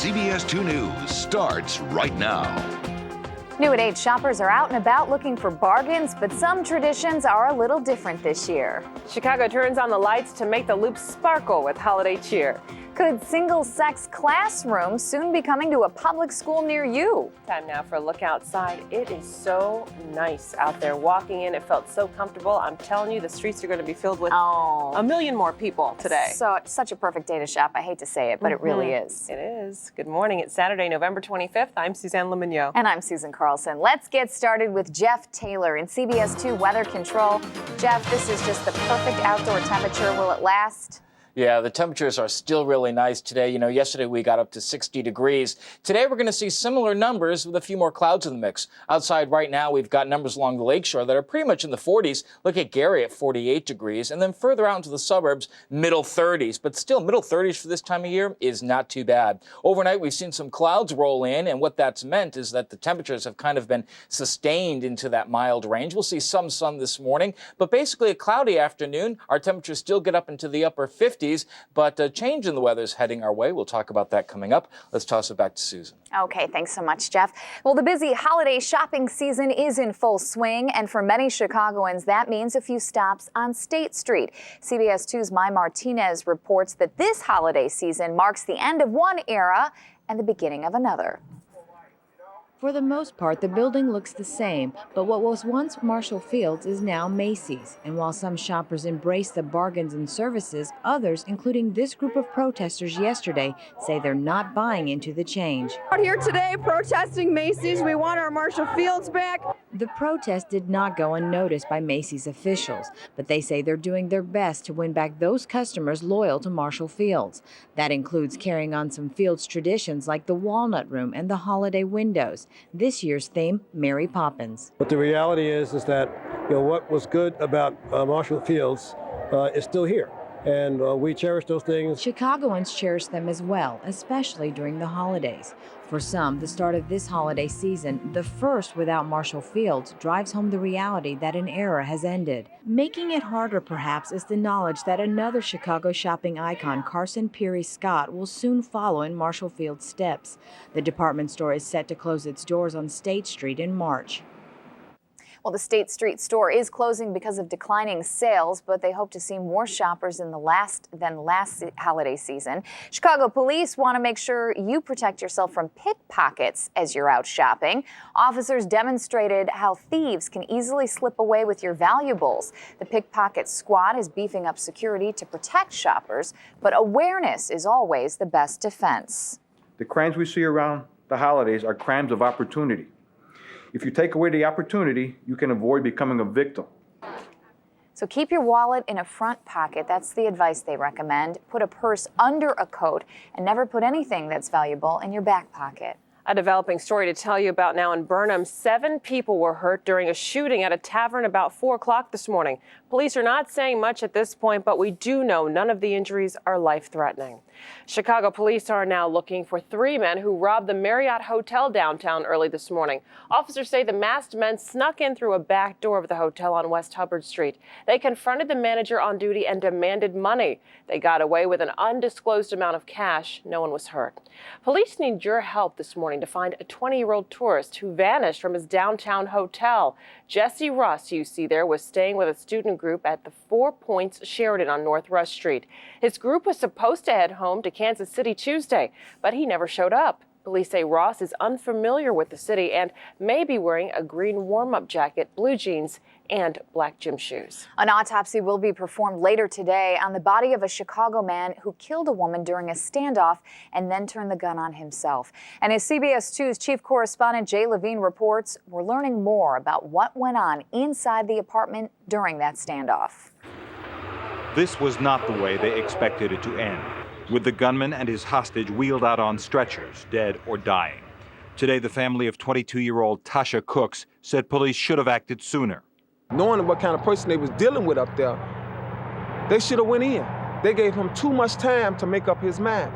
CBS 2 News starts right now. New at 8, shoppers are out and about looking for bargains, but some traditions are a little different this year. Chicago turns on the lights to make the loop sparkle with holiday cheer. Could single-sex classrooms soon be coming to a public school near you? Time now for a look outside. It is so nice out there. Walking in, it felt so comfortable. I'm telling you, the streets are going to be filled with a million more people today. So it's such a perfect day to shop. I hate to say it, but it really is. It is. Good morning. It's Saturday, November 25th. I'm Suzanne Lemonnier. And I'm Susan Carlson. Let's get started with Jeff Taylor in CBS 2 Weather Control. Jeff, this is just the perfect outdoor temperature. Will it last? Yeah, the temperatures are still really nice today. You know, yesterday we got up to 60 degrees. Today we're going to see similar numbers with a few more clouds in the mix. Outside right now, we've got numbers along the lakeshore that are pretty much in the 40s. Look at Gary at 48 degrees. And then further out into the suburbs, middle 30s. But still, middle 30s for this time of year is not too bad. Overnight, we've seen some clouds roll in. And what that's meant is that the temperatures have kind of been sustained into that mild range. We'll see some sun this morning, but basically a cloudy afternoon. Our temperatures still get up into the upper 50s. But a change in the weather is heading our way. We'll talk about that coming up. Let's toss it back to Susan. Okay, thanks so much, Jeff. Well, the busy holiday shopping season is in full swing, and for many Chicagoans, that means a few stops on State Street. CBS 2's Mai Martinez reports that this holiday season marks the end of one era and the beginning of another. For the most part, the building looks the same, but what was once Marshall Field's is now Macy's. And while some shoppers embrace the bargains and services, others, including this group of protesters yesterday, say they're not buying into the change. Out here today protesting Macy's. We want our Marshall Field's back. The protest did not go unnoticed by Macy's officials, but they say they're doing their best to win back those customers loyal to Marshall Field's. That includes carrying on some Field's traditions like the Walnut Room and the holiday windows. This year's theme, Mary Poppins. But the reality is that what was good about Marshall Field's is still here. And we cherish those things. Chicagoans cherish them as well, especially during the holidays. For some, the start of this holiday season, the first without Marshall Field's, drives home the reality that an era has ended. Making it harder, perhaps, is the knowledge that another Chicago shopping icon, Carson Peary Scott, will soon follow in Marshall Field's steps. The department store is set to close its doors on State Street in March. Well, the State Street store is closing because of declining sales, but they hope to see more shoppers in the last holiday season. Chicago police want to make sure you protect yourself from pickpockets as you're out shopping. Officers demonstrated how thieves can easily slip away with your valuables. The pickpocket squad is beefing up security to protect shoppers, but awareness is always the best defense. The crimes we see around the holidays are crimes of opportunity. If you take away the opportunity, you can avoid becoming a victim. So keep your wallet in a front pocket. That's the advice they recommend. Put a purse under a coat and never put anything that's valuable in your back pocket. A developing story to tell you about now in Burnham. 7 people were hurt during a shooting at a tavern about 4 o'clock this morning. Police are not saying much at this point, but we do know none of the injuries are life-threatening. Chicago police are now looking for 3 men who robbed the Marriott Hotel downtown early this morning. Officers say the masked men snuck in through a back door of the hotel on West Hubbard Street. They confronted the manager on duty and demanded money. They got away with an undisclosed amount of cash. No one was hurt. Police need your help this morning to find a 20-year-old tourist who vanished from his downtown hotel. Jesse Ross, you see there, was staying with a student group at the 4 Points Sheridan on North Rush Street. His group was supposed to head home to Kansas City Tuesday, but he never showed up. Police say Ross is unfamiliar with the city and may be wearing a green warm-up jacket, blue jeans, and black gym shoes. An autopsy will be performed later today on the body of a Chicago man who killed a woman during a standoff and then turned the gun on himself. And as CBS 2's chief correspondent Jay Levine reports, we're learning more about what went on inside the apartment during that standoff. This was not the way they expected it to end, with the gunman and his hostage wheeled out on stretchers, dead or dying. Today, the family of 22-year-old Tasha Cooks said police should have acted sooner. Knowing what kind of person they was dealing with up there, they should have went in. They gave him too much time to make up his mind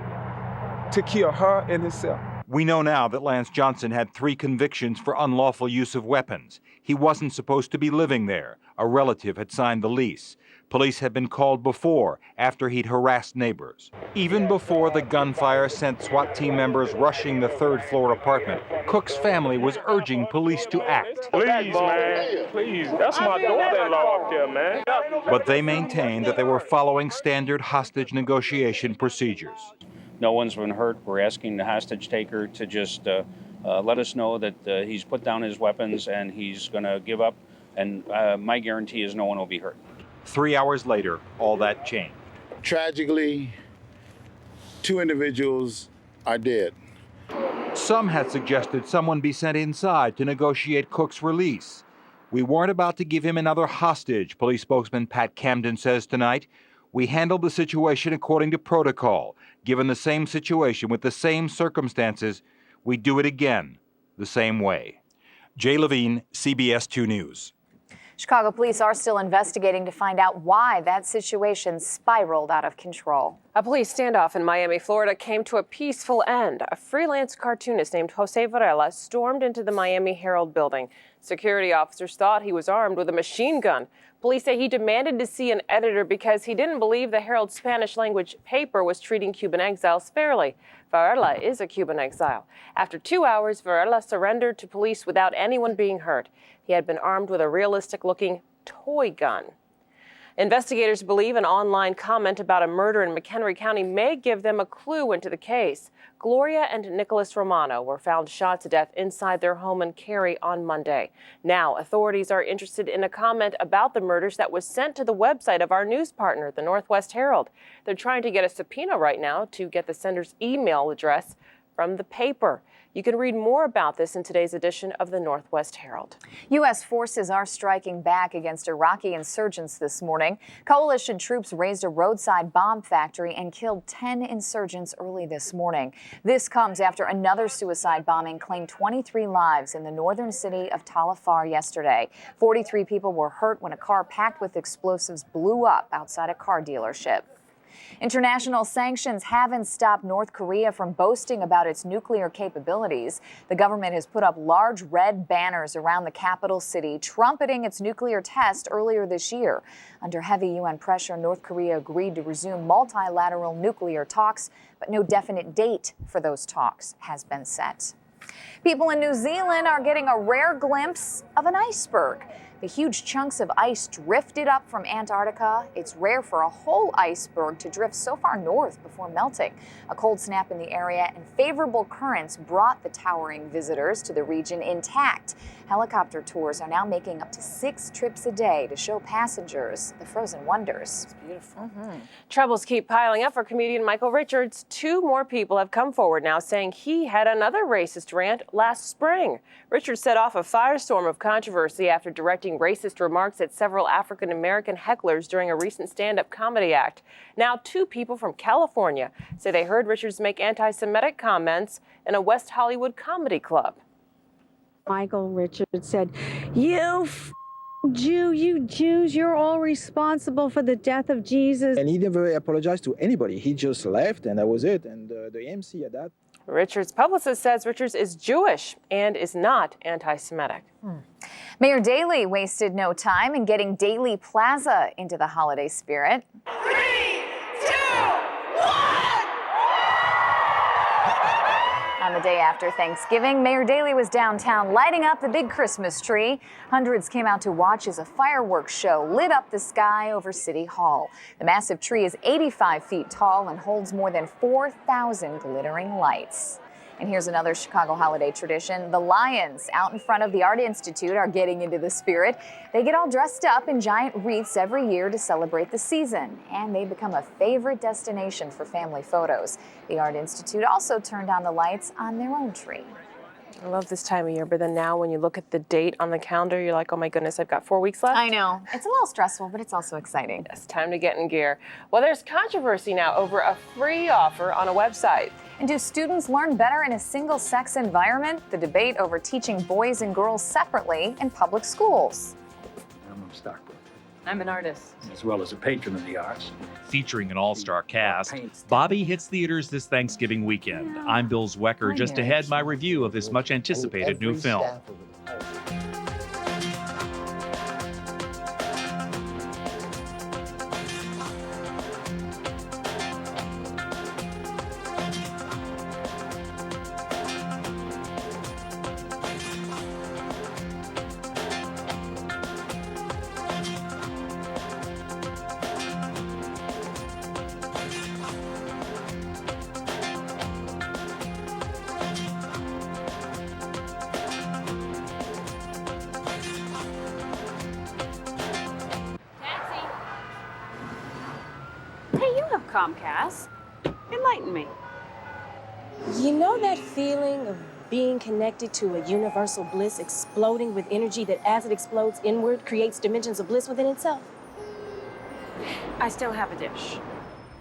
to kill her and himself. We know now that Lance Johnson had 3 convictions for unlawful use of weapons. He wasn't supposed to be living there. A relative had signed the lease. Police had been called before, after he'd harassed neighbors. Even before the gunfire sent SWAT team members rushing the third-floor apartment, Cook's family was urging police to act. Please, man, please. That's my daughter-in-law up there, man. But they maintained that they were following standard hostage negotiation procedures. No one's been hurt. We're asking the hostage taker to just let us know that he's put down his weapons and he's going to give up. And my guarantee is no one will be hurt. 3 hours later, all that changed. Tragically, 2 individuals are dead. Some had suggested someone be sent inside to negotiate Cook's release. We weren't about to give him another hostage, police spokesman Pat Camden says tonight. We handled the situation according to protocol. Given the same situation with the same circumstances, we do it again the same way. Jay Levine, CBS 2 News. Chicago police are still investigating to find out why that situation spiraled out of control. A police standoff in Miami, Florida came to a peaceful end. A freelance cartoonist named Jose Varela stormed into the Miami Herald building. Security officers thought he was armed with a machine gun. Police say he demanded to see an editor because he didn't believe the Herald's Spanish-language paper was treating Cuban exiles fairly. Varela is a Cuban exile. After 2 hours, Varela surrendered to police without anyone being hurt. He had been armed with a realistic-looking toy gun. Investigators believe an online comment about a murder in McHenry County may give them a clue into the case. Gloria and Nicholas Romano were found shot to death inside their home in Cary on Monday. Now, authorities are interested in a comment about the murders that was sent to the website of our news partner, the Northwest Herald. They're trying to get a subpoena right now to get the sender's email address from the paper. You can read more about this in today's edition of the Northwest Herald. U.S. forces are striking back against Iraqi insurgents this morning. Coalition troops razed a roadside bomb factory and killed 10 insurgents early this morning. This comes after another suicide bombing claimed 23 lives in the northern city of Tal Afar yesterday. 43 people were hurt when a car packed with explosives blew up outside a car dealership. International sanctions haven't stopped North Korea from boasting about its nuclear capabilities. The government has put up large red banners around the capital city, trumpeting its nuclear test earlier this year. Under heavy UN pressure, North Korea agreed to resume multilateral nuclear talks, but no definite date for those talks has been set. People in New Zealand are getting a rare glimpse of an iceberg. The huge chunks of ice drifted up from Antarctica. It's rare for a whole iceberg to drift so far north before melting. A cold snap in the area and favorable currents brought the towering visitors to the region intact. Helicopter tours are now making up to 6 trips a day to show passengers the frozen wonders. It's beautiful. Troubles keep piling up for comedian Michael Richards. 2 more people have come forward now saying he had another racist rant last spring. Richards set off a firestorm of controversy after directing racist remarks at several African-American hecklers during a recent stand-up comedy act. Now 2 people from California say they heard Richards make anti-Semitic comments in a West Hollywood comedy club. Michael Richards said, "You Jew, you Jews, you're all responsible for the death of Jesus." And he never apologized to anybody. He just left and that was it. And the MC at that. Richards' publicist says Richards is Jewish and is not anti-Semitic. Mayor Daley wasted no time in getting Daley Plaza into the holiday spirit. 3, 2, 1! On the day after Thanksgiving, Mayor Daley was downtown lighting up the big Christmas tree. Hundreds came out to watch as a fireworks show lit up the sky over City Hall. The massive tree is 85 feet tall and holds more than 4,000 glittering lights. And here's another Chicago holiday tradition. The Lions out in front of the Art Institute are getting into the spirit. They get all dressed up in giant wreaths every year to celebrate the season, and they become a favorite destination for family photos. The Art Institute also turned on the lights on their own tree. I love this time of year, but then now when you look at the date on the calendar, you're like, oh my goodness, I've got 4 weeks left. I know. It's a little stressful, but it's also exciting. It's time to get in gear. Well, there's controversy now over a free offer on a website. And do students learn better in a single-sex environment? The debate over teaching boys and girls separately in public schools. I'm a stockbroker. I'm an artist. As well as a patron of the arts. Featuring an all-star cast, Bobby hits theaters this Thanksgiving weekend. I'm Bill Zwecker, just to head my review of this much-anticipated new film. Comcast. Enlighten me. You know that feeling of being connected to a universal bliss exploding with energy that as it explodes inward creates dimensions of bliss within itself? I still have a dish.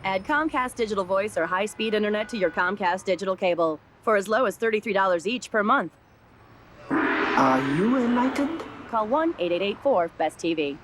Add Comcast Digital Voice or high-speed internet to your Comcast digital cable for as low as $33 each per month. Are you enlightened? Call 1-888-4-BEST-TV.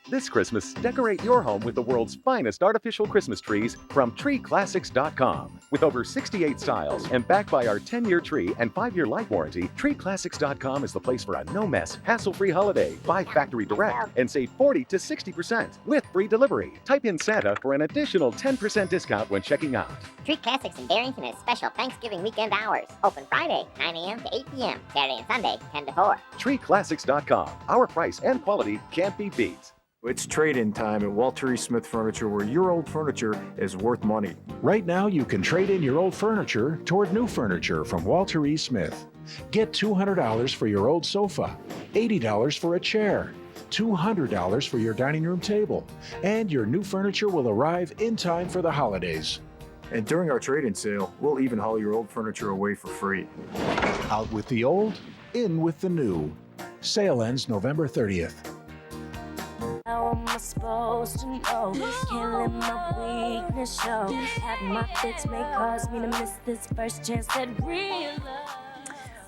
This Christmas, decorate your home with the world's finest artificial Christmas trees from TreeClassics.com. With over 68 styles and backed by our 10-year tree and 5-year life warranty, TreeClassics.com is the place for a no-mess, hassle-free holiday. Buy factory direct and save 40 to 60% with free delivery. Type in Santa for an additional 10% discount when checking out. Tree Classics in Barrington is special Thanksgiving weekend hours. Open Friday, 9 a.m. to 8 p.m. Saturday and Sunday, 10 to 4. TreeClassics.com. Our price and quality can't be beat. It's trade-in time at Walter E. Smith Furniture, where your old furniture is worth money. Right now, you can trade in your old furniture toward new furniture from Walter E. Smith. Get $200 for your old sofa, $80 for a chair, $200 for your dining room table, and your new furniture will arrive in time for the holidays. And during our trade-in sale, we'll even haul your old furniture away for free. Out with the old, in with the new. Sale ends November 30th. How am I supposed to know? Can't let my weakness show. Have my fix may cause me to miss this first chance at real love.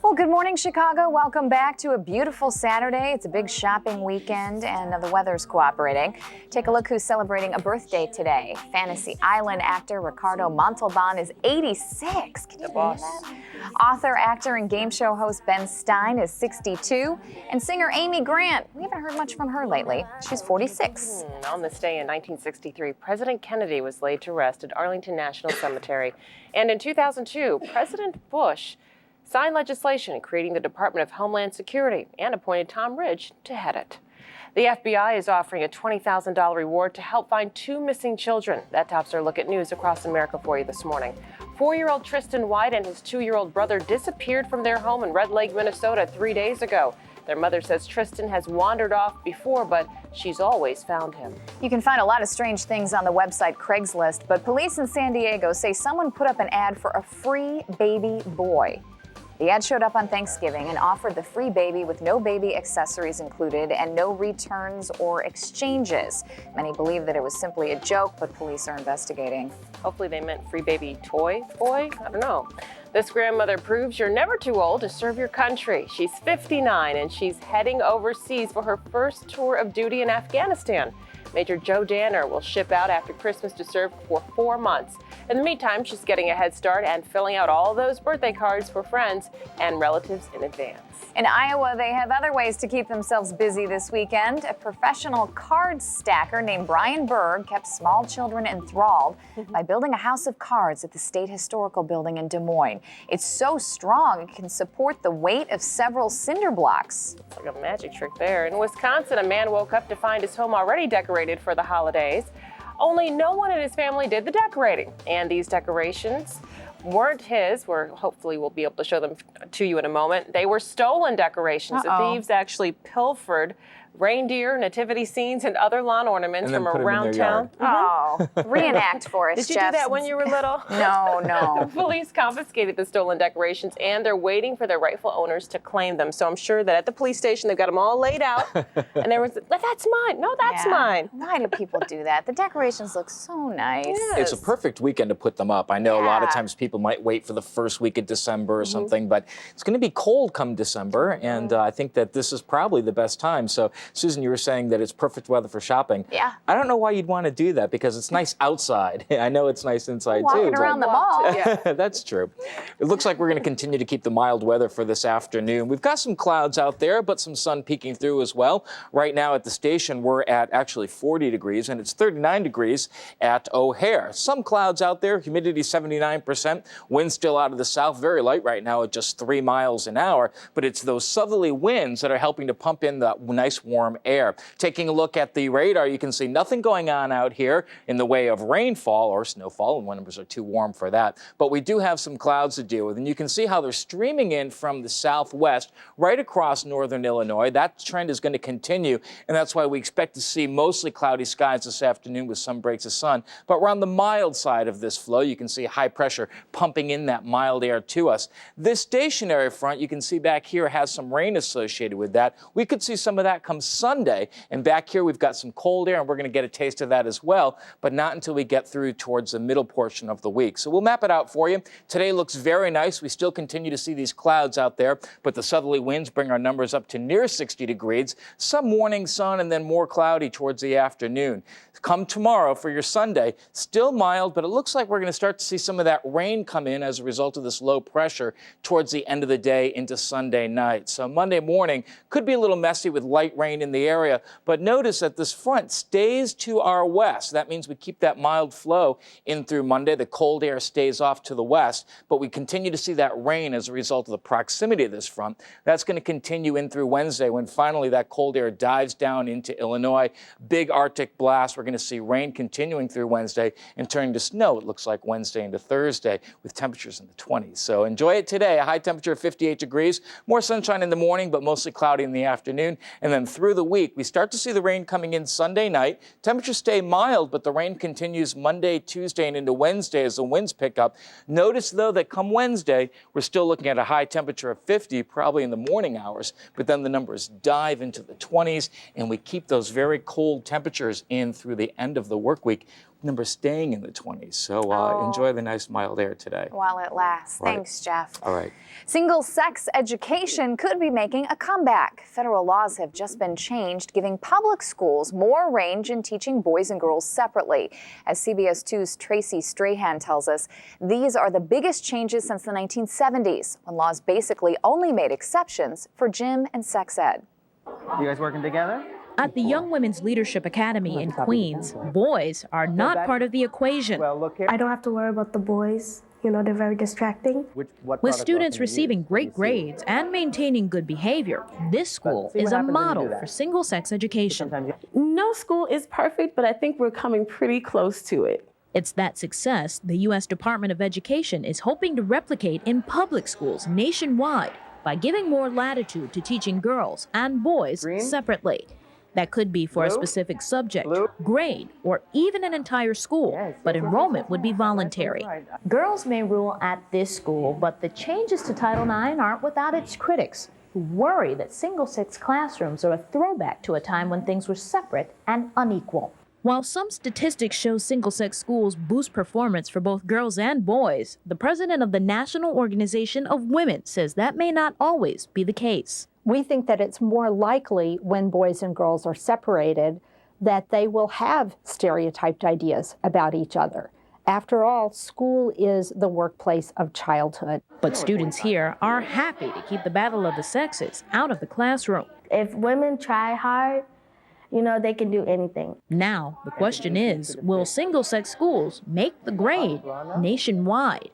Well, good morning, Chicago. Welcome back to a beautiful Saturday. It's a big shopping weekend, and the weather's cooperating. Take a look who's celebrating a birthday today. Fantasy Island actor Ricardo Montalban is 86. Can you believe that? Author, actor, and game show host Ben Stein is 62. And singer Amy Grant, we haven't heard much from her lately. She's 46. On this day in 1963, President Kennedy was laid to rest at Arlington National Cemetery. And in 2002, President Bush signed legislation creating the Department of Homeland Security and appointed Tom Ridge to head it. The FBI is offering a $20,000 reward to help find 2 missing children. That tops our look at news across America for you this morning. 4-year-old Tristan White and his 2-year-old brother disappeared from their home in Red Lake, Minnesota 3 days ago. Their mother says Tristan has wandered off before, but she's always found him. You can find a lot of strange things on the website Craigslist, but police in San Diego say someone put up an ad for a free baby boy. The ad showed up on Thanksgiving and offered the free baby with no baby accessories included and no returns or exchanges. Many believe that it was simply a joke, but police are investigating. Hopefully they meant free baby toy boy? I don't know. This grandmother proves you're never too old to serve your country. She's 59 and she's heading overseas for her first tour of duty in Afghanistan. Major Joe Danner will ship out after Christmas to serve for 4 months. In the meantime, she's getting a head start and filling out all those birthday cards for friends and relatives in advance. In Iowa, they have other ways to keep themselves busy this weekend. A professional card stacker named Brian Berg kept small children enthralled by building a house of cards at the State Historical Building in Des Moines. It's so strong it can support the weight of several cinder blocks. It's like a magic trick there. In Wisconsin, a man woke up to find his home already decorated for the holidays. Only no one in his family did the decorating. And these decorations weren't his. Hopefully we'll be able to show them to you in a moment. They were stolen decorations. The thieves actually pilfered reindeer, nativity scenes, and other lawn ornaments from around town. Oh, reenact for us, Did you do that when you were little? No. Police confiscated the stolen decorations, and they're waiting for their rightful owners to claim them. So I'm sure that at the police station, they've got them all laid out. And there was, that's mine. No, that's mine. Why do people do that? The decorations look so nice. Yes. It's a perfect weekend to put them up. I know a lot of times people might wait for the first week of December or something, but it's going to be cold come December, and I think that this is probably the best time. So, Susan, you were saying that it's perfect weather for shopping. Yeah. I don't know why you'd want to do that because it's nice outside. I know it's nice inside Walking too. around the mall. That's true. It looks like we're going to continue to keep the mild weather for this afternoon. We've got some clouds out there, but some sun peeking through as well. Right now at the station, we're at actually 40 degrees, and it's 39 degrees at O'Hare. Some clouds out there, humidity 79%, wind still out of the south, very light right now at just 3 miles an hour, but it's those southerly winds that are helping to pump in the nice warm warm air. Taking a look at the radar, you can see nothing going on out here in the way of rainfall or snowfall, and numbers are too warm for that. But we do have some clouds to deal with, and you can see how they're streaming in from the southwest right across northern Illinois. That trend is going to continue, and that's why we expect to see mostly cloudy skies this afternoon with some breaks of sun. But we're on the mild side of this flow. You can see high pressure pumping in that mild air to us. This stationary front, you can see back here, has some rain associated with that. We could see some of that come Sunday, and back here we've got some cold air, and we're going to get a taste of that as well, but not until we get through towards the middle portion of the week. So we'll map it out for you. Today looks very nice. We still continue to see these clouds out there, but the southerly winds bring our numbers up to near 60 degrees. Some morning sun and then more cloudy towards the afternoon. Come tomorrow for your Sunday, still mild, but it looks like we're going to start to see some of that rain come in as a result of this low pressure towards the end of the day into Sunday night. So Monday morning could be a little messy with light rain in the area, but notice that this front stays to our west. That means we keep that mild flow in through Monday. The cold air stays off to the west, but we continue to see that rain as a result of the proximity of this front. That's going to continue in through Wednesday when finally that cold air dives down into Illinois. Big Arctic blast. We're going to see rain continuing through Wednesday and turning to snow, it looks like, Wednesday into Thursday with temperatures in the 20s. So enjoy it today. A high temperature of 58 degrees. More sunshine in the morning, but mostly cloudy in the afternoon. And then through the week, we start to see the rain coming in Sunday night. Temperatures stay mild, but the rain continues Monday, Tuesday, and into Wednesday as the winds pick up. Notice, though, that come Wednesday, we're still looking at a high temperature of 50, probably in the morning hours, but then the numbers dive into the 20s, and we keep those very cold temperatures in through the end of the work week. Numbers staying in the 20s. So enjoy the nice mild air today. While it lasts. Right. Thanks, Jeff. All right. Single-sex education could be making a comeback. Federal laws have just been changed, giving public schools more range in teaching boys and girls separately. As CBS 2's Tracy Strahan tells us, these are the biggest changes since the 1970s, when laws basically only made exceptions for gym and sex ed. You guys working together? At the Young Women's Leadership Academy in Queens, boys are not part of the equation. Well, look here. I don't have to worry about the boys. You know, they're very distracting. With students receiving great grades and maintaining good behavior, this school is a model for single-sex education. No school is perfect, but I think we're coming pretty close to it. It's that success the U.S. Department of Education is hoping to replicate in public schools nationwide by giving more latitude to teaching girls and boys separately. That could be for a specific subject, grade, or even an entire school, but enrollment would be voluntary. Girls may rule at this school, but the changes to Title IX aren't without its critics, who worry that single-sex classrooms are a throwback to a time when things were separate and unequal. While some statistics show single-sex schools boost performance for both girls and boys, the president of the National Organization of Women says that may not always be the case. We think that it's more likely when boys and girls are separated that they will have stereotyped ideas about each other. After all, school is the workplace of childhood. But students here are happy to keep the battle of the sexes out of the classroom. If women try hard, you know, they can do anything. Now, the question is, will single-sex schools make the grade nationwide?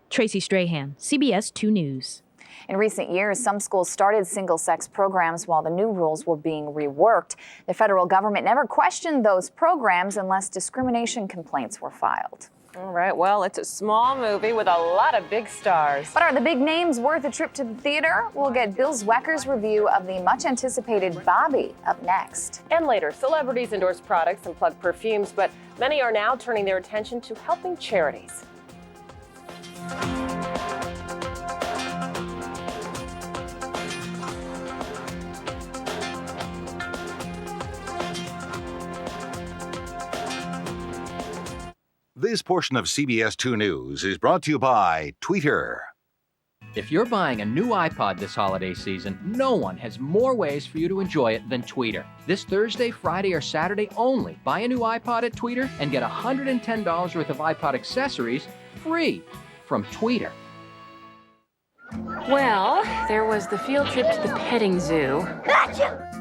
Tracy Strahan, CBS 2 News. In recent years, some schools started single-sex programs while the new rules were being reworked. The federal government never questioned those programs unless discrimination complaints were filed. All right, well, it's a small movie with a lot of big stars. But are the big names worth a trip to the theater? We'll get Bill Zwecker's review of the much-anticipated Bobby up next. And later, celebrities endorse products and plug perfumes, but many are now turning their attention to helping charities. This portion of CBS 2 News is brought to you by Twitter. If you're buying a new iPod this holiday season, no one has more ways for you to enjoy it than Tweeter. This Thursday, Friday, or Saturday only, buy a new iPod at Tweeter and get $110 worth of iPod accessories free from Tweeter. Well, there was the field trip to the petting zoo.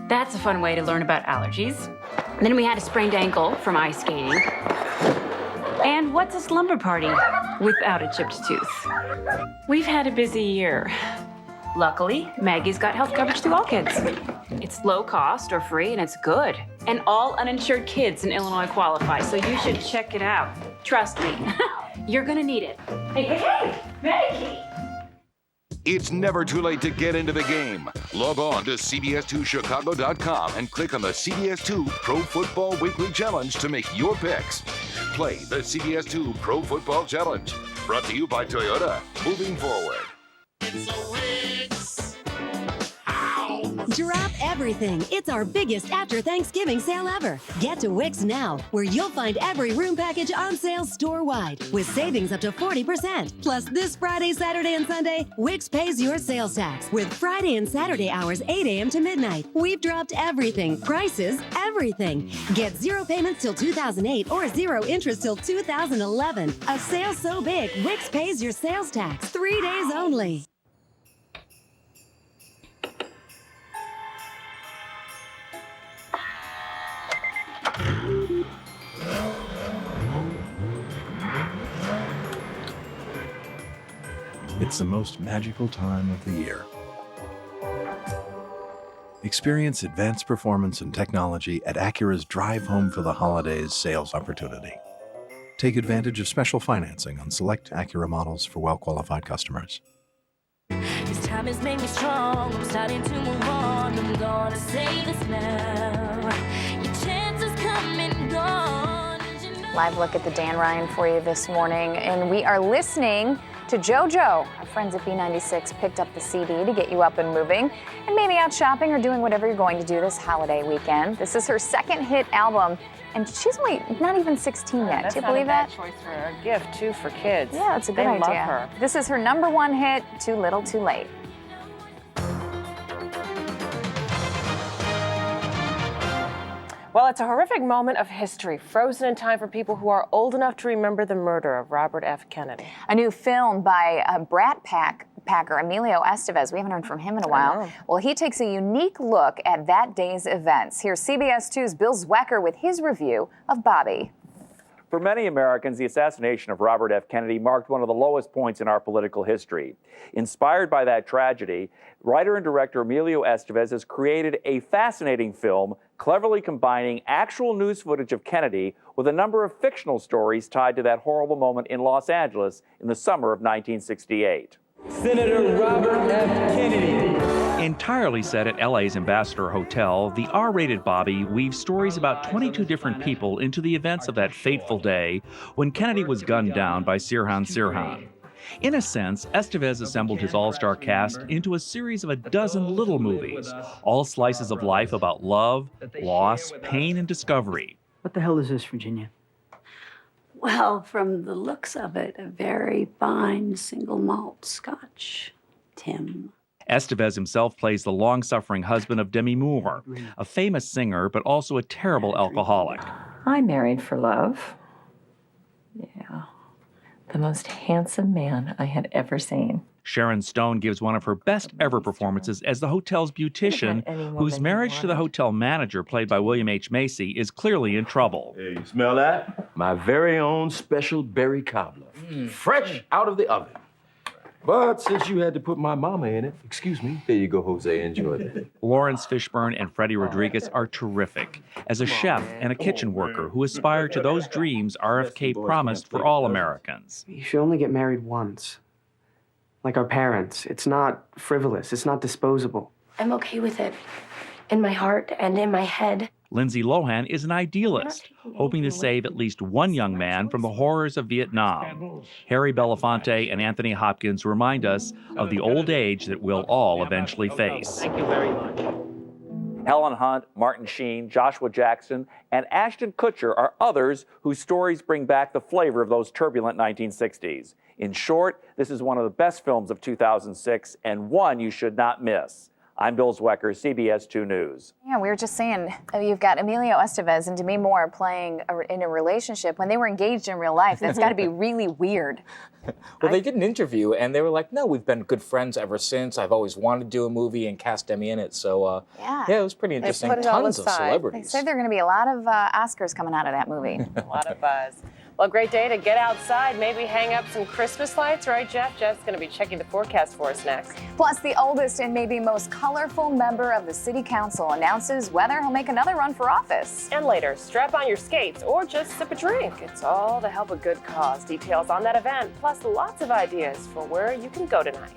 That's a fun way to learn about allergies. And then we had a sprained ankle from ice skating. And what's a slumber party without a chipped tooth? We've had a busy year. Luckily, Maggie's got health coverage through All Kids. It's low cost or free, and it's good. And all uninsured kids in Illinois qualify, so you should check it out. Trust me, you're gonna need it. Hey, Maggie! It's never too late to get into the game. Log on to CBS2Chicago.com and click on the CBS2 Pro Football Weekly Challenge to make your picks. Play the CBS2 Pro Football Challenge. Brought to you by Toyota. Moving forward. Drop everything. It's our biggest after Thanksgiving sale ever. Get to Wix now, where you'll find every room package on sale store-wide with savings up to 40%. Plus, this Friday, Saturday, and Sunday, Wix pays your sales tax with Friday and Saturday hours 8 a.m. to midnight. We've dropped everything. Prices, everything. Get 0 payments till 2008 or 0 interest till 2011. A sale so big, Wix pays your sales tax 3 days only. It's the most magical time of the year. Experience advanced performance and technology at Acura's Drive Home for the Holidays sales opportunity. Take advantage of special financing on select Acura models for well-qualified customers. This time has made me strong. I'm starting to move on. I'm gonna say this now. Your chances come and gone. Live look at the Dan Ryan for you this morning, and we are listening to JoJo. Our friends at B96 picked up the CD to get you up and moving, and maybe out shopping or doing whatever you're going to do this holiday weekend. This is her second hit album, and she's only not even 16 yet. Do you believe that? That's not a bad choice for a gift, too, for kids. Yeah, it's a good idea. They love her. This is her #1 hit, Too Little Too Late. Well, it's a horrific moment of history, frozen in time for people who are old enough to remember the murder of Robert F. Kennedy. A new film by Brat Packer, Emilio Estevez. We haven't heard from him in a while. Well, he takes a unique look at that day's events. Here's CBS 2's Bill Zwecker with his review of Bobby. For many Americans, the assassination of Robert F. Kennedy marked one of the lowest points in our political history. Inspired by that tragedy, writer and director Emilio Estevez has created a fascinating film cleverly combining actual news footage of Kennedy with a number of fictional stories tied to that horrible moment in Los Angeles in the summer of 1968. Senator Robert F. Kennedy. Entirely set at LA's Ambassador Hotel, the R-rated Bobby weaves stories about 22 different people into the events of that fateful day when Kennedy was gunned down by Sirhan Sirhan. In a sense, Estevez assembled his all-star cast into a series of a dozen little movies, all slices of life about love, loss, pain, and discovery. What the hell is this, Virginia? Well, from the looks of it, a very fine single malt scotch, Tim. Estevez himself plays the long-suffering husband of Demi Moore, a famous singer but also a terrible alcoholic. I married for love. Yeah. The most handsome man I had ever seen. Sharon Stone gives one of her best ever performances as the hotel's beautician, whose marriage to the hotel manager, played by William H. Macy, is clearly in trouble. Hey, you smell that? My very own special berry cobbler. Fresh out of the oven. But since you had to put my mama in it, excuse me, there you go, Jose, enjoy that. Lawrence Fishburne and Freddie Rodriguez are terrific as a chef and a kitchen worker who aspire to those dreams RFK promised for all Americans. You should only get married once. Like our parents. It's not frivolous. It's not disposable. I'm okay with it. In my heart and in my head. Lindsay Lohan is an idealist, hoping to save at least one young man from the horrors of Vietnam. Harry Belafonte and Anthony Hopkins remind us of the old age that we'll all eventually face. Thank you very much. Helen Hunt, Martin Sheen, Joshua Jackson, and Ashton Kutcher are others whose stories bring back the flavor of those turbulent 1960s. In short, this is one of the best films of 2006 and one you should not miss. I'm Bill Zwecker, CBS 2 News. Yeah, we were just saying, you've got Emilio Estevez and Demi Moore playing in a relationship when they were engaged in real life. That's got to be really weird. Well, they did an interview, and they were like, no, we've been good friends ever since. I've always wanted to do a movie and cast Demi in it. So, yeah, it was pretty interesting. Tons of celebrities. They said there are going to be a lot of Oscars coming out of that movie. A lot of buzz. Well, a great day to get outside, maybe hang up some Christmas lights, right, Jeff? Jeff's going to be checking the forecast for us next. Plus, the oldest and maybe most colorful member of the city council announces whether he'll make another run for office. And later, strap on your skates or just sip a drink. It's all to help a good cause. Details on that event, plus lots of ideas for where you can go tonight.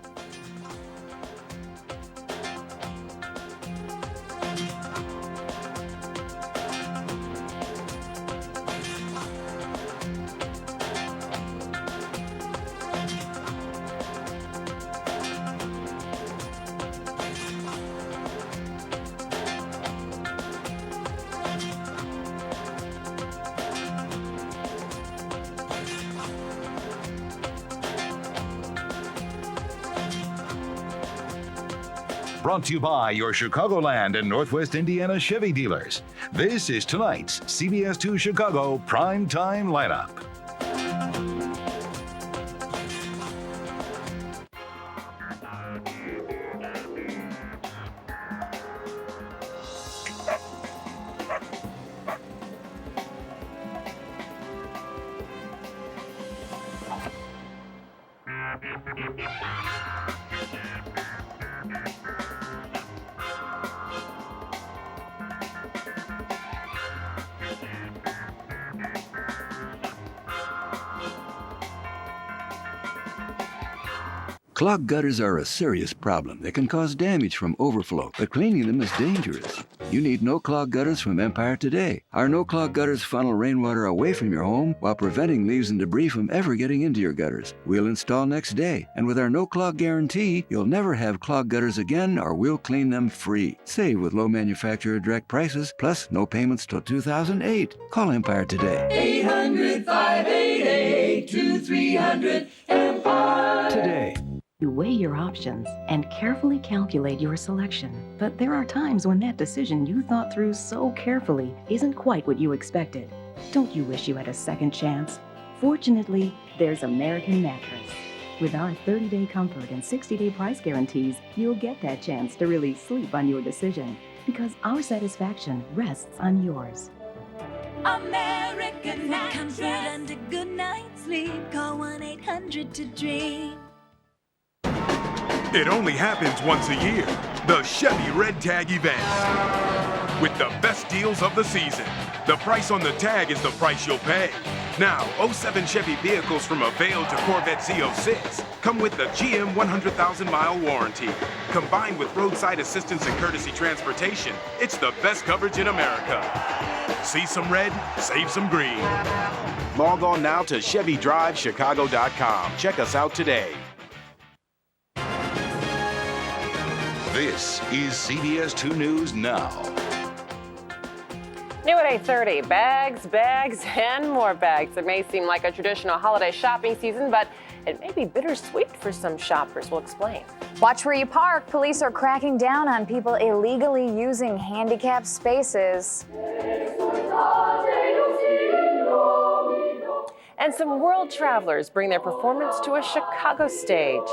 Brought to you by your Chicagoland and Northwest Indiana Chevy dealers. This is tonight's CBS 2 Chicago primetime lineup. Clogged gutters are a serious problem. They can cause damage from overflow, but cleaning them is dangerous. You need No Clog Gutters from Empire today. Our No Clog Gutters funnel rainwater away from your home while preventing leaves and debris from ever getting into your gutters. We'll install next day. And with our No Clog guarantee, you'll never have clogged gutters again, or we'll clean them free. Save with low manufacturer direct prices, plus no payments till 2008. Call Empire today. 800-588-2300 Today. You weigh your options and carefully calculate your selection. But there are times when that decision you thought through so carefully isn't quite what you expected. Don't you wish you had a second chance? Fortunately, there's American Mattress. With our 30-day comfort and 60-day price guarantees, you'll get that chance to really sleep on your decision, because our satisfaction rests on yours. American Mattress. Comfort and a good night's sleep. Call 1-800-TO-DREAM. It only happens once a year. The Chevy Red Tag event. With the best deals of the season. The price on the tag is the price you'll pay. Now, 07 Chevy vehicles from Avail to Corvette Z06 come with the GM 100,000-mile warranty. Combined with roadside assistance and courtesy transportation, it's the best coverage in America. See some red, save some green. Log on now to ChevyDriveChicago.com. Check us out today. This is CBS 2 News Now. New at 8:30, bags, bags, and more bags. It may seem like a traditional holiday shopping season, but it may be bittersweet for some shoppers. We'll explain. Watch where you park. Police are cracking down on people illegally using handicapped spaces. And some world travelers bring their performance to a Chicago stage.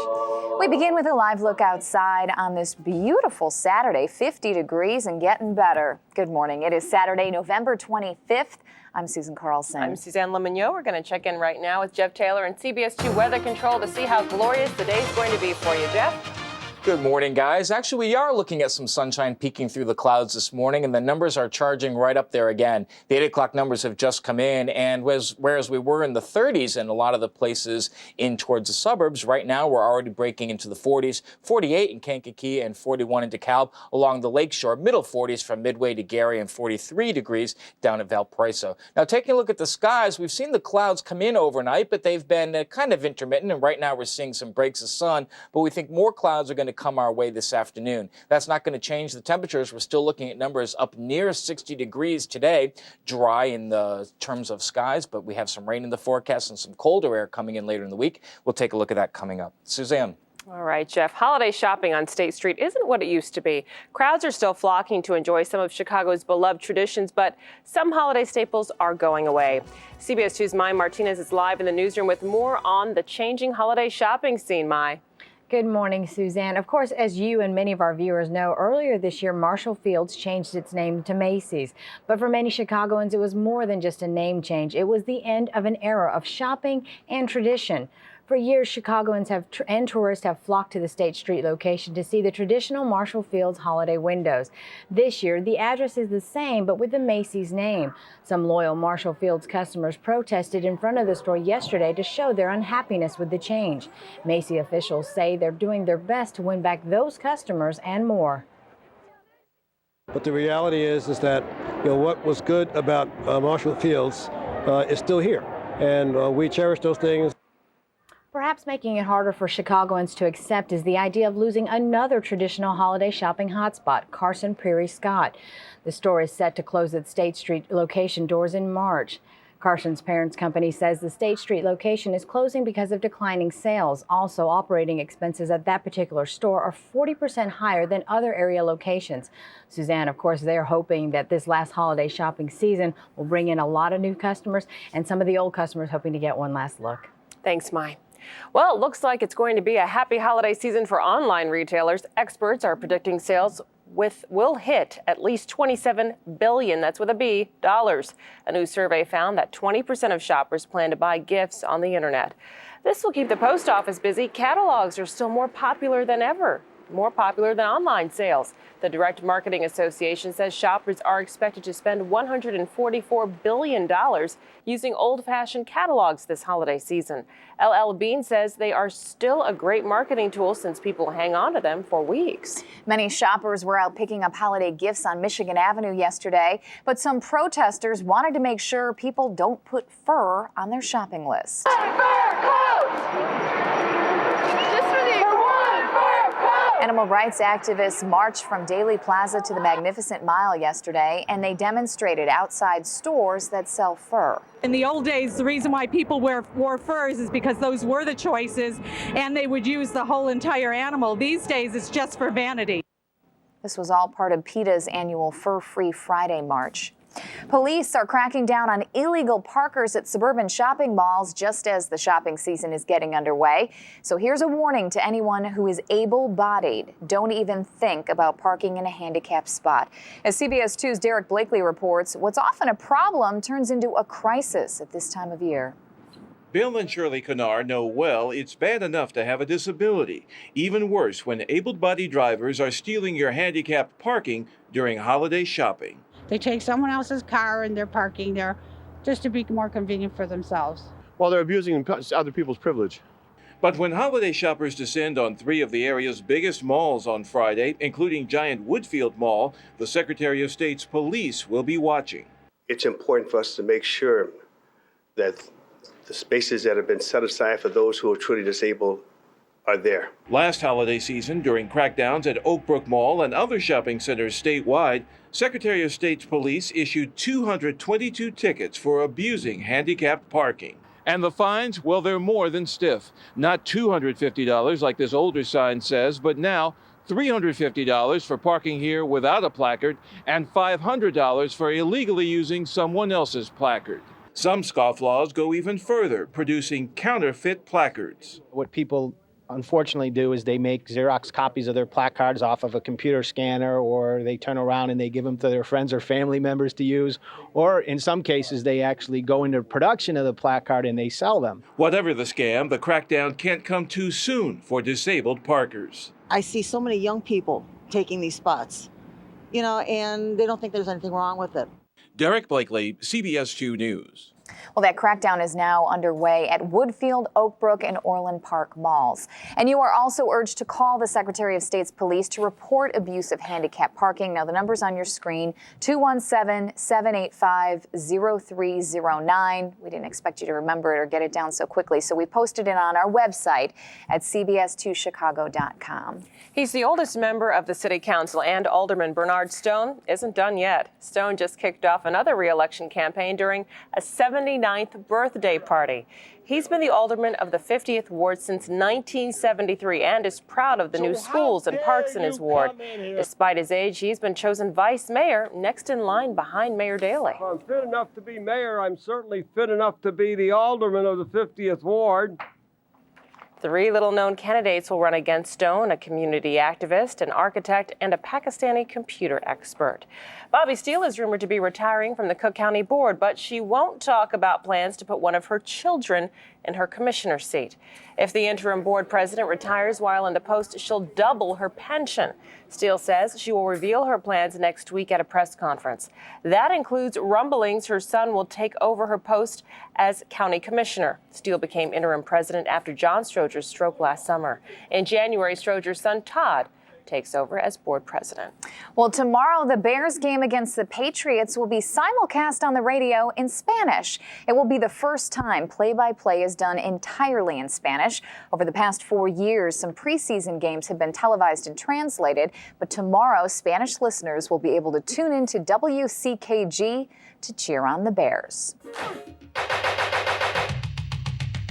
We begin with a live look outside on this beautiful Saturday, 50 degrees and getting better. Good morning. It is Saturday, November 25th. I'm Susan Carlson. I'm Suzanne Lemonnier. We're going to check in right now with Jeff Taylor and CBS 2 Weather Control to see how glorious the day's going to be for you, Jeff. Good morning, guys. Actually, we are looking at some sunshine peeking through the clouds this morning, and the numbers are charging right up there again. The 8 o'clock numbers have just come in, and whereas we were in the 30s in a lot of the places in towards the suburbs, right now we're already breaking into the 40s, 48 in Kankakee and 41 in DeKalb. Along the lakeshore, middle 40s from Midway to Gary and 43 degrees down at Valparaiso. Now, taking a look at the skies, we've seen the clouds come in overnight, but they've been kind of intermittent, and right now we're seeing some breaks of sun, but we think more clouds are going to come our way this afternoon. That's not going to change the temperatures. We're still looking at numbers up near 60 degrees today, dry in the terms of skies, but we have some rain in the forecast and some colder air coming in later in the week. We'll take a look at that coming up. Suzanne. All right, Jeff. Holiday shopping on State Street isn't what it used to be. Crowds are still flocking to enjoy some of Chicago's beloved traditions, but some holiday staples are going away. CBS 2's Mai Martinez is live in the newsroom with more on the changing holiday shopping scene. Mai. Good morning, Suzanne. Of course, as you and many of our viewers know, earlier this year, Marshall Field's changed its name to Macy's. But for many Chicagoans, it was more than just a name change. It was the end of an era of shopping and tradition. For years, Chicagoans and tourists have flocked to the State Street location to see the traditional Marshall Field's holiday windows. This year, the address is the same, but with the Macy's name. Some loyal Marshall Field's customers protested in front of the store yesterday to show their unhappiness with the change. Macy officials say they're doing their best to win back those customers and more. But the reality is that what was good about Marshall Field's is still here, and we cherish those things. Perhaps making it harder for Chicagoans to accept is the idea of losing another traditional holiday shopping hotspot, Carson Prairie Scott. The store is set to close its State Street location doors in March. Carson's parents' company says the State Street location is closing because of declining sales. Also, operating expenses at that particular store are 40% higher than other area locations. Suzanne, of course, they're hoping that this last holiday shopping season will bring in a lot of new customers and some of the old customers hoping to get one last look. Thanks, Mai. Well, it looks like it's going to be a happy holiday season for online retailers. Experts are predicting sales will hit at least $27 billion, that's with a B, dollars. A new survey found that 20% of shoppers plan to buy gifts on the internet. This will keep the post office busy. Catalogs are still more popular than ever, more popular than online sales. The Direct Marketing Association says shoppers are expected to spend $144 billion using old-fashioned catalogs this holiday season. LL Bean says they are still a great marketing tool since people hang on to them for weeks. Many shoppers were out picking up holiday gifts on Michigan Avenue yesterday, but some protesters wanted to make sure people don't put fur on their shopping list. Animal rights activists marched from Daley Plaza to the Magnificent Mile yesterday, and they demonstrated outside stores that sell fur. In the old days, the reason why people wore furs is because those were the choices, and they would use the whole entire animal. These days, it's just for vanity. This was all part of PETA's annual Fur-Free Friday March. Police are cracking down on illegal parkers at suburban shopping malls just as the shopping season is getting underway. So here's a warning to anyone who is able-bodied. Don't even think about parking in a handicapped spot. As CBS 2's Derek Blakely reports, what's often a problem turns into a crisis at this time of year. Bill and Shirley Kennard know well it's bad enough to have a disability. Even worse when able-bodied drivers are stealing your handicapped parking during holiday shopping. They take someone else's car and they're parking there just to be more convenient for themselves. Well, they're abusing other people's privilege. But when holiday shoppers descend on 3 of the area's biggest malls on Friday, including giant Woodfield Mall, the Secretary of State's police will be watching. It's important for us to make sure that the spaces that have been set aside for those who are truly disabled are there. Last holiday season, during crackdowns at Oak Brook Mall and other shopping centers statewide, Secretary of State's police issued 222 tickets for abusing handicapped parking. And the fines, well, they're more than stiff. Not $250 like this older sign says, but now $350 for parking here without a placard and $500 for illegally using someone else's placard. Some scofflaws go even further, producing counterfeit placards. What people unfortunately do is they make Xerox copies of their placards off of a computer scanner, or they turn around and they give them to their friends or family members to use, or in some cases they actually go into production of the placard and they sell them. Whatever the scam, the crackdown can't come too soon for disabled parkers. I see so many young people taking these spots, and they don't think there's anything wrong with it. Derek Blakely, CBS 2 News. Well, that crackdown is now underway at Woodfield, Oak Brook, and Orland Park malls. And you are also urged to call the Secretary of State's police to report abuse of handicapped parking. Now, the number's on your screen, 217-785-0309. We didn't expect you to remember it or get it down so quickly, so we posted it on our website at cbs2chicago.com. He's the oldest member of the City Council, and Alderman Bernard Stone isn't done yet. Stone just kicked off another re-election campaign during a 79th birthday party. He's been the alderman of the 50th ward since 1973 and is proud of the new schools and parks in his ward. Despite his age, he's been chosen vice mayor, next in line behind Mayor Daley. If I'm fit enough to be mayor, I'm certainly fit enough to be the alderman of the 50th ward. 3 little-known candidates will run against Stone, a community activist, an architect, and a Pakistani computer expert. Bobby Steele is rumored to be retiring from the Cook County Board, but she won't talk about plans to put one of her children in her commissioner seat. If the interim board president retires while in the post, she'll double her pension. Steele says she will reveal her plans next week at a press conference. That includes rumblings her son will take over her post as county commissioner. Steele became interim president after John Stroger's stroke last summer. In January, Stroger's son Todd takes over as board president. Well, tomorrow the Bears game against the Patriots will be simulcast on the radio in Spanish. It will be the first time play-by-play is done entirely in Spanish. Over the past 4 years, some preseason games have been televised and translated, but tomorrow Spanish listeners will be able to tune into WCKG to cheer on the Bears.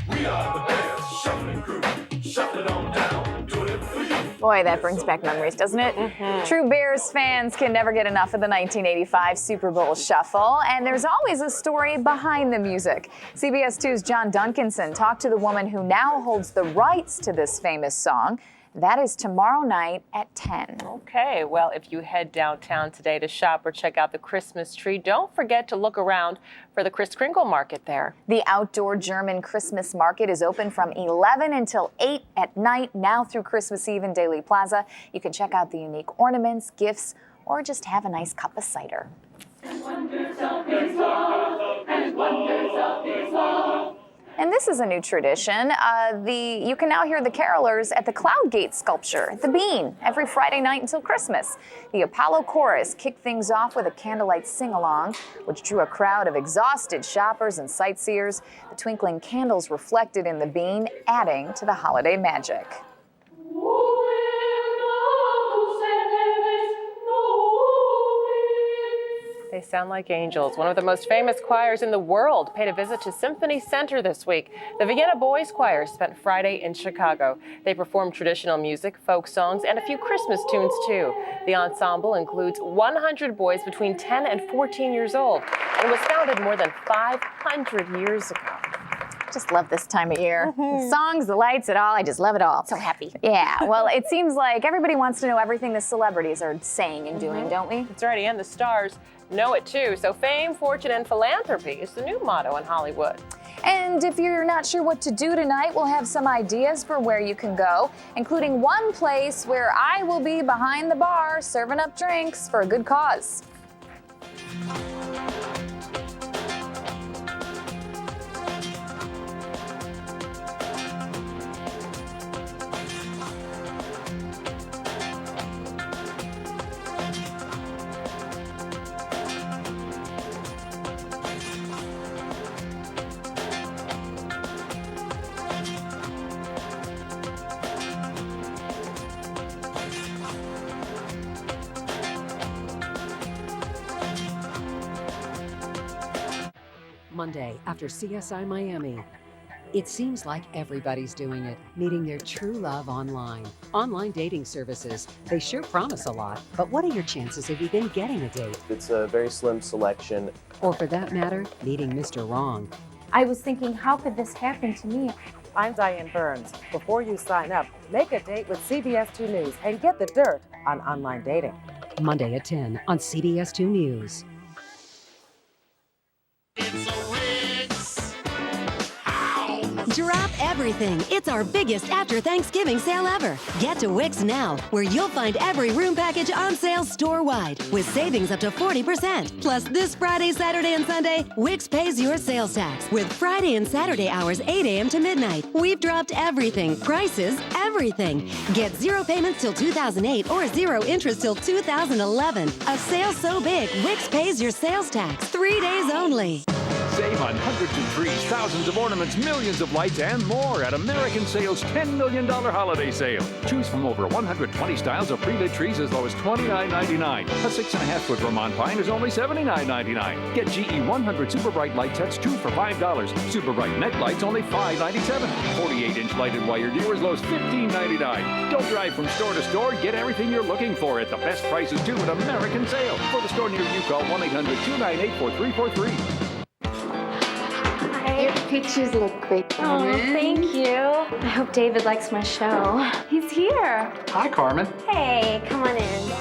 We are the Bears, shuffling crew, shuffling on down, doing it for you. Boy, that brings back memories, doesn't it? True Bears fans can never get enough of the 1985 Super Bowl Shuffle, and there's always a story behind the music. CBS 2's John Duncanson talked to the woman who now holds the rights to this famous song. That is tomorrow night at 10. Okay, well, if you head downtown today to shop or check out the Christmas tree, don't forget to look around for the Kris Kringle Market there. The outdoor German Christmas market is open from 11 until 8 at night, now through Christmas Eve in Daly Plaza. You can check out the unique ornaments, gifts, or just have a nice cup of cider. And this is a new tradition. You can now hear the carolers at the Cloud Gate sculpture, the Bean, every Friday night until Christmas. The Apollo Chorus kicked things off with a candlelight sing-along, which drew a crowd of exhausted shoppers and sightseers. The twinkling candles reflected in the Bean, adding to the holiday magic. They sound like angels. One of the most famous choirs in the world paid a visit to Symphony Center this week. The Vienna Boys Choir spent Friday in Chicago. They performed traditional music, folk songs, and a few Christmas tunes, too. The ensemble includes 100 boys between 10 and 14 years old and was founded more than 500 years ago. Just love this time of year. The songs, the lights, it all. I just love it all. So happy. Yeah, well, it seems like everybody wants to know everything the celebrities are saying and doing, don't we? That's right, and the stars know it too. So fame, fortune, and philanthropy is the new motto in Hollywood. And if you're not sure what to do tonight, we'll have some ideas for where you can go, including one place where I will be behind the bar serving up drinks for a good cause. Monday after CSI Miami. It seems like everybody's doing it, meeting their true love online. Online dating services, they sure promise a lot, but what are your chances of even getting a date? It's a very slim selection. Or for that matter, meeting Mr. Wrong. I was thinking, how could this happen to me? I'm Diane Burns. Before you sign up, make a date with CBS 2 News and get the dirt on online dating. Monday at 10 on CBS 2 News. Drop everything. It's our biggest after Thanksgiving sale ever. Get to Wix now, where you'll find every room package on sale store-wide with savings up to 40%. Plus, this Friday, Saturday, and Sunday, Wix pays your sales tax with Friday and Saturday hours 8 a.m. to midnight. We've dropped everything. Prices, everything. Get 0 payments till 2008 or 0 interest till 2011. A sale so big, Wix pays your sales tax. 3 days only. Save on hundreds of trees, thousands of ornaments, millions of lights, and more at American Sale's $10 million holiday sale. Choose from over 120 styles of pre-lit trees as low as $29.99. A 6.5-foot Vermont pine is only $79.99. Get GE 100 Super Bright light sets 2 for $5. Super Bright neck lights only $5.97. 48-inch lighted wire deer as low as $15.99. Don't drive from store to store. Get everything you're looking for at the best prices too at American Sale. For the store near you, call 1-800-298-4343. pictures look great. Oh, thank you. I hope David likes my show. He's here. Hi, Carmen. Hey, come on in.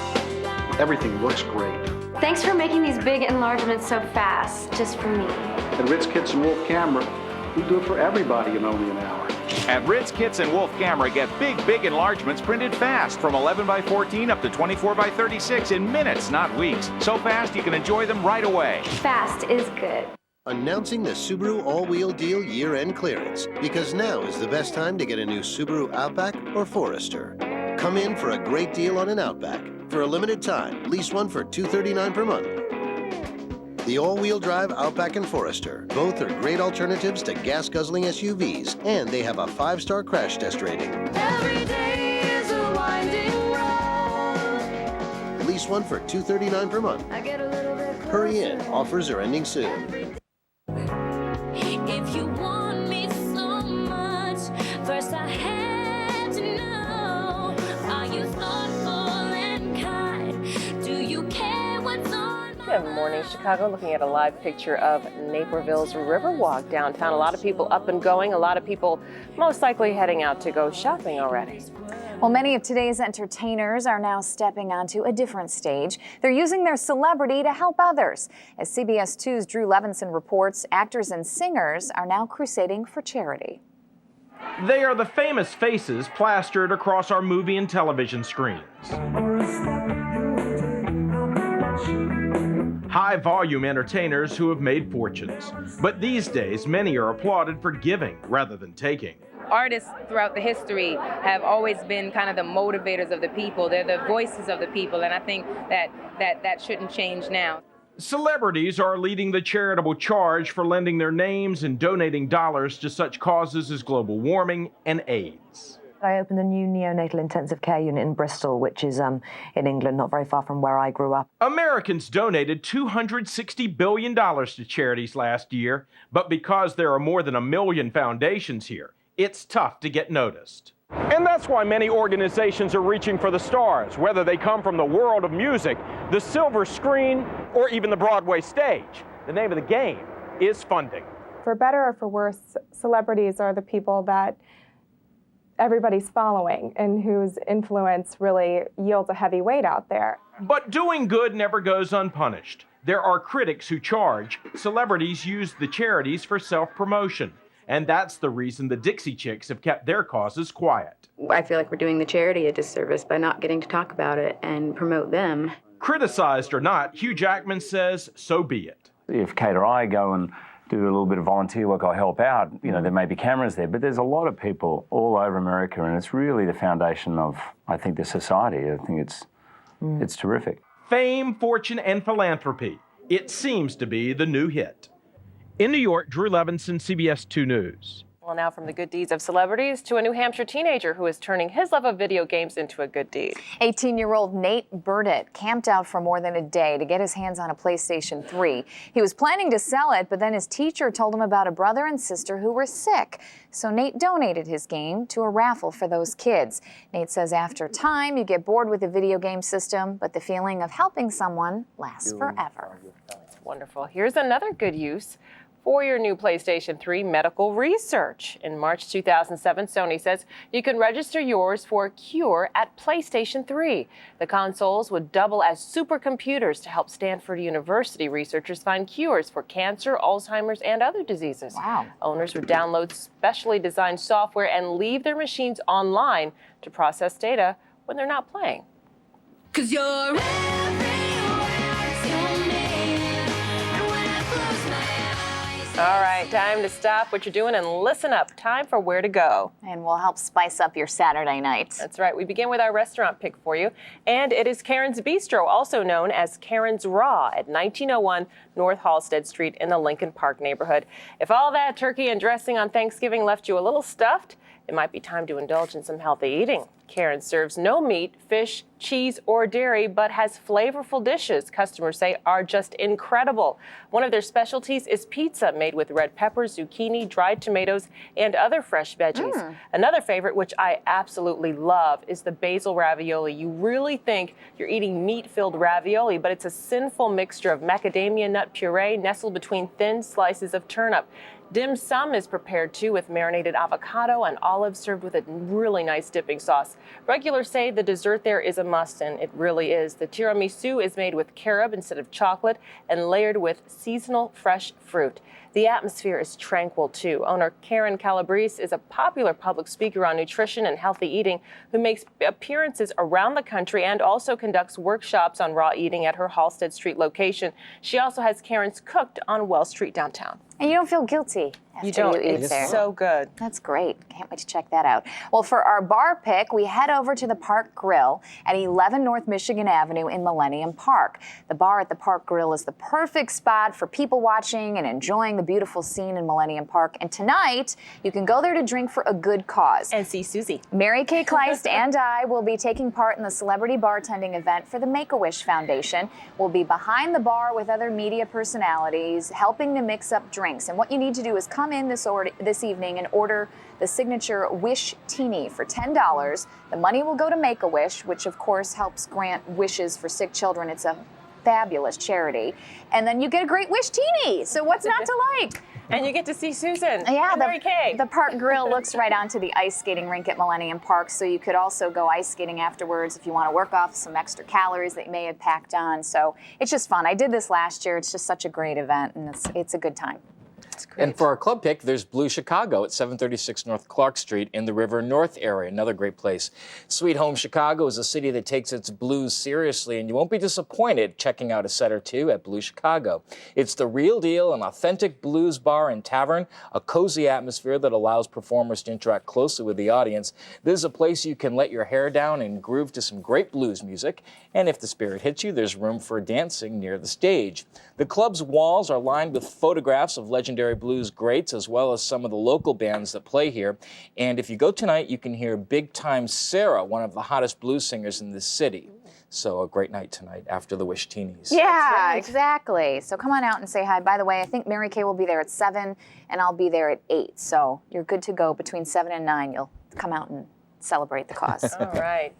Everything looks great. Thanks for making these big enlargements so fast, just for me. At Ritz Kits and Wolf Camera, we do it for everybody in only an hour. At Ritz Kits and Wolf Camera, get big enlargements printed fast from 11 by 14 up to 24 by 36 in minutes, not weeks. So fast you can enjoy them right away. Fast is good. Announcing the Subaru All-Wheel Deal year-end clearance, because now is the best time to get a new Subaru Outback or Forester. Come in for a great deal on an Outback. For a limited time, lease one for $239 per month. The all-wheel drive Outback and Forester, both are great alternatives to gas-guzzling SUVs, and they have a 5-star crash test rating. Every day is a winding road. Lease one for $239 per month. I get a little bit closer. Hurry in, offers are ending soon. If you want me so much, first I had to know, are you thoughtful and kind? Do you care what's on my Good morning, Chicago. Looking at a live picture of Naperville's Riverwalk downtown. A lot of people up and going, a lot of people most likely heading out to go shopping already. Well, many of today's entertainers are now stepping onto a different stage. They're using their celebrity to help others. As CBS 2's Drew Levinson reports, actors and singers are now crusading for charity. They are the famous faces plastered across our movie and television screens. High-volume entertainers who have made fortunes. But these days, many are applauded for giving rather than taking. Artists throughout the history have always been kind of the motivators of the people. They're the voices of the people, and I think that shouldn't change now. Celebrities are leading the charitable charge for lending their names and donating dollars to such causes as global warming and AIDS. I opened a new neonatal intensive care unit in Bristol, which is in England, not very far from where I grew up. Americans donated $260 billion to charities last year, but because there are more than 1 million foundations here, it's tough to get noticed. And that's why many organizations are reaching for the stars, whether they come from the world of music, the silver screen, or even the Broadway stage. The name of the game is funding. For better or for worse, celebrities are the people that everybody's following and whose influence really yields a heavy weight out there. But doing good never goes unpunished. There are critics who charge celebrities use the charities for self-promotion. And that's the reason the Dixie Chicks have kept their causes quiet. I feel like we're doing the charity a disservice by not getting to talk about it and promote them. Criticized or not, Hugh Jackman says so be it. If Kate or I go and do a little bit of volunteer work, I'll help out. You know, there may be cameras there, but there's a lot of people all over America, and it's really the foundation of, I think, the society. I think it's terrific. Fame, fortune, and philanthropy. It seems to be the new hit. In New York, Drew Levinson, CBS 2 News. Well, now from the good deeds of celebrities to a New Hampshire teenager who is turning his love of video games into a good deed. 18-year-old Nate Burdett camped out for more than a day to get his hands on a PlayStation 3. He was planning to sell it, but then his teacher told him about a brother and sister who were sick. So Nate donated his game to a raffle for those kids. Nate says after time, you get bored with the video game system, but the feeling of helping someone lasts forever. That's wonderful. Here's another good use for your new PlayStation 3 medical research. In March 2007, Sony says you can register yours for a cure at PlayStation 3. The consoles would double as supercomputers to help Stanford University researchers find cures for cancer, Alzheimer's, and other diseases. Wow. Owners would download specially designed software and leave their machines online to process data when they're not playing. 'Cause you're All right, time to stop what you're doing and listen up. Time for Where to Go. And we'll help spice up your Saturday night. That's right. We begin with our restaurant pick for you. And it is Karen's Bistro, also known as Karen's Raw at 1901 North Halsted Street in the Lincoln Park neighborhood. If all that turkey and dressing on Thanksgiving left you a little stuffed, it might be time to indulge in some healthy eating. Karen serves no meat, fish, cheese, or dairy, but has flavorful dishes customers say are just incredible. One of their specialties is pizza made with red peppers, zucchini, dried tomatoes, and other fresh veggies. Another favorite, which I absolutely love, is the basil ravioli. You really think you're eating meat-filled ravioli, but it's a sinful mixture of macadamia nut puree nestled between thin slices of turnip. Dim sum is prepared too with marinated avocado and olives served with a really nice dipping sauce. Regulars say the dessert there is a must, and it really is. The tiramisu is made with carob instead of chocolate and layered with seasonal fresh fruit. The atmosphere is tranquil too. Owner Karen Calabrese is a popular public speaker on nutrition and healthy eating who makes appearances around the country and also conducts workshops on raw eating at her Halsted Street location. She also has Karen's Cooked on Wells Street downtown. And you don't feel guilty after You don't. eat It's there. so good. That's great. Can't wait to check that out. Well, for our bar pick, we head over to the Park Grill at 11 North Michigan Avenue in Millennium Park. The bar at the Park Grill is the perfect spot for people watching and enjoying the beautiful scene in Millennium Park. And tonight, you can go there to drink for a good cause. And see Susie. Mary Kay Kleist and I will be taking part in the celebrity bartending event for the Make-A-Wish Foundation. We'll be behind the bar with other media personalities, helping to mix up drinks. And what you need to do is come in this evening and order the signature Wish Teeny for $10. The money will go to Make-A-Wish, which of course helps grant wishes for sick children. It's a fabulous charity. And then you get a great Wish Teeny. So what's not to like? And you get to see Susan. Yeah, and Mary Kay. The Park Grill looks right onto the ice skating rink at Millennium Park, so you could also go ice skating afterwards if you want to work off some extra calories that you may have packed on. So it's just fun. I did this last year. It's just such a great event, and it's a good time. And for our club pick, there's Blue Chicago at 736 North Clark Street in the River North area, another great place. Sweet Home Chicago is a city that takes its blues seriously, and you won't be disappointed checking out a set or two at Blue Chicago. It's the real deal, an authentic blues bar and tavern, a cozy atmosphere that allows performers to interact closely with the audience. This is a place you can let your hair down and groove to some great blues music, and if the spirit hits you, there's room for dancing near the stage. The club's walls are lined with photographs of legendary blues greats as well as some of the local bands that play here. And if you go tonight, you can hear Big Time Sarah, one of the hottest blues singers in the city. So a great night tonight after the Wish Teenies. Yeah, exactly. So come on out and say hi. By the way, I think Mary Kay will be there at 7 and I'll be there at 8. So you're good to go between 7 and 9. You'll come out and celebrate the cause. All right.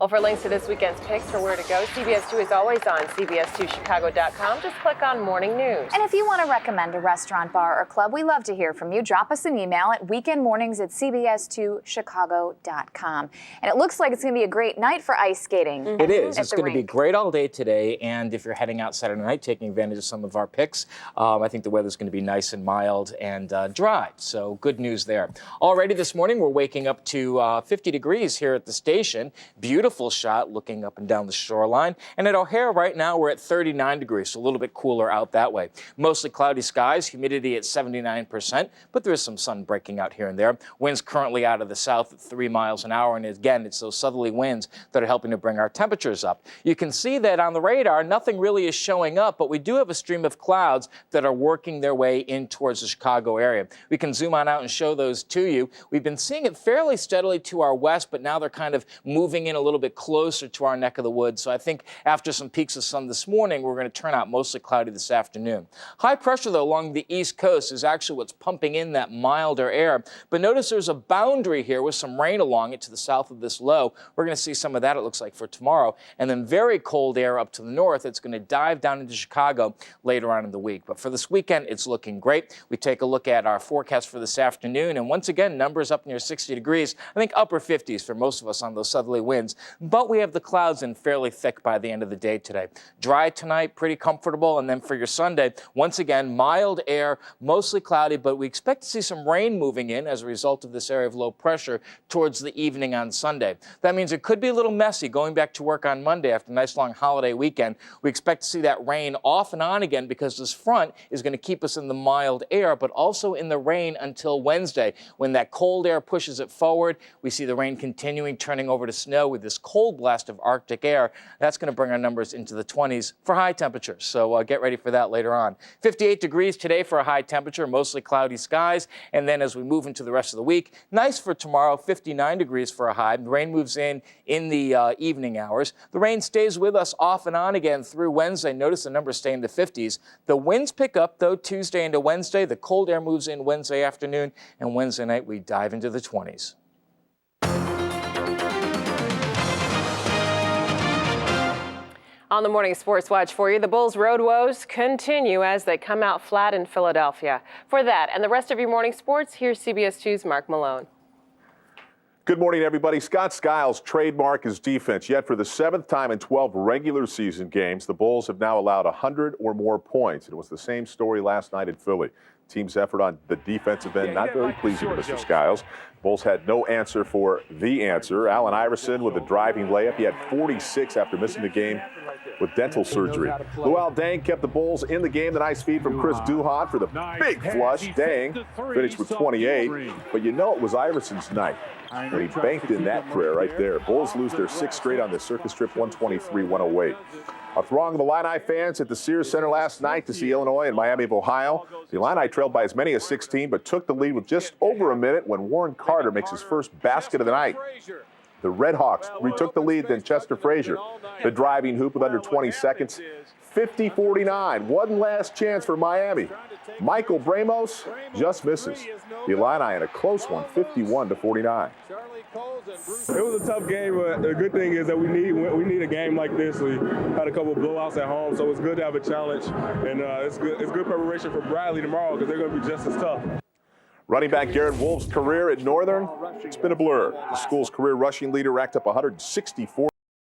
Well, for links to this weekend's picks for where to go, CBS 2 is always on CBS2Chicago.com. Just click on Morning News. And if you want to recommend a restaurant, bar, or club, we love to hear from you. Drop us an email at weekendmornings@CBS2Chicago.com. And it looks like it's going to be a great night for ice skating. It is. It's going to be great all day today. And if you're heading out Saturday night, taking advantage of some of our picks, I think the weather's going to be nice and mild and dry. So good news there. Already this morning, we're waking up to 50 degrees here at the station. Beautiful shot looking up and down the shoreline. And at O'Hare right now, we're at 39 degrees, so a little bit cooler out that way. Mostly cloudy skies, humidity at 79%, but there is some sun breaking out here and there. Winds currently out of the south at 3 miles an hour. And again, it's those southerly winds that are helping to bring our temperatures up. You can see that on the radar, nothing really is showing up, but we do have a stream of clouds that are working their way in towards the Chicago area. We can zoom on out and show those to you. We've been seeing it fairly steadily to our west, but now they're kind of moving in a little bit closer to our neck of the woods. So I think after some peaks of sun this morning, we're going to turn out mostly cloudy this afternoon. High pressure, though, along the east coast is actually what's pumping in that milder air. But notice there's a boundary here with some rain along it to the south of this low. We're going to see some of that, it looks like, for tomorrow. And then very cold air up to the north. It's going to dive down into Chicago later on in the week. But for this weekend, it's looking great. We take a look at our forecast for this afternoon. And once again, numbers up near 60 degrees. I think upper 50s for most of us on those southerly winds. But we have the clouds in fairly thick by the end of the day today. Dry tonight, pretty comfortable. And then for your Sunday, once again, mild air, mostly cloudy, but we expect to see some rain moving in as a result of this area of low pressure towards the evening on Sunday. That means it could be a little messy going back to work on Monday after a nice long holiday weekend. We expect to see that rain off and on again because this front is going to keep us in the mild air, but also in the rain until Wednesday. When that cold air pushes it forward, we see the rain continuing, turning over to snow with this cold blast of Arctic air. That's going to bring our numbers into the 20s for high temperatures. So get ready for that later on. 58 degrees today for a high temperature, mostly cloudy skies. And then as we move into the rest of the week, nice for tomorrow, 59 degrees for a high. The rain moves in the evening hours. The rain stays with us off and on again through Wednesday. Notice the numbers stay in the 50s. The winds pick up, though, Tuesday into Wednesday. The cold air moves in Wednesday afternoon. And Wednesday night, we dive into the 20s. On the Morning Sports Watch for you, the Bulls' road woes continue as they come out flat in Philadelphia. For that and the rest of your morning sports, here's CBS 2's Mark Malone. Good morning, everybody. Scott Skiles' trademark is defense. Yet for the 7th time in 12 regular season games, the Bulls have now allowed 100 or more points. It was the same story last night in Philly. Team's effort on the defensive end, not very pleasing to Mr. Skiles. Bulls had no answer for the answer. Allen Iverson with a driving layup. He had 46 after missing the game with dental surgery. Luol Deng kept the Bulls in the game. The nice feed from Chris Duhon for the big flush. Deng finished with 28, but you know it was Iverson's night when he banked in that prayer right there. Bulls lose their 6th straight on the circus trip, 123-108. A throng of Illini fans at the Sears Center last night to see Illinois and Miami of Ohio. The Illini trailed by as many as 16, but took the lead with just over a minute when Warren Carter makes his first basket of the night. The Red Hawks retook the lead, then Chester Frazier, the driving hoop with under 20 seconds. 50-49, one last chance for Miami. Michael Bramos just misses. The Illini in a close one, 51-49. It was a tough game, but the good thing is that we need a game like this. We had a couple of blowouts at home, so it's good to have a challenge, and it's good preparation for Bradley tomorrow because they're going to be just as tough. Running back Garrett Wolf's career at Northern, it's been a blur. The school's career rushing leader racked up 164.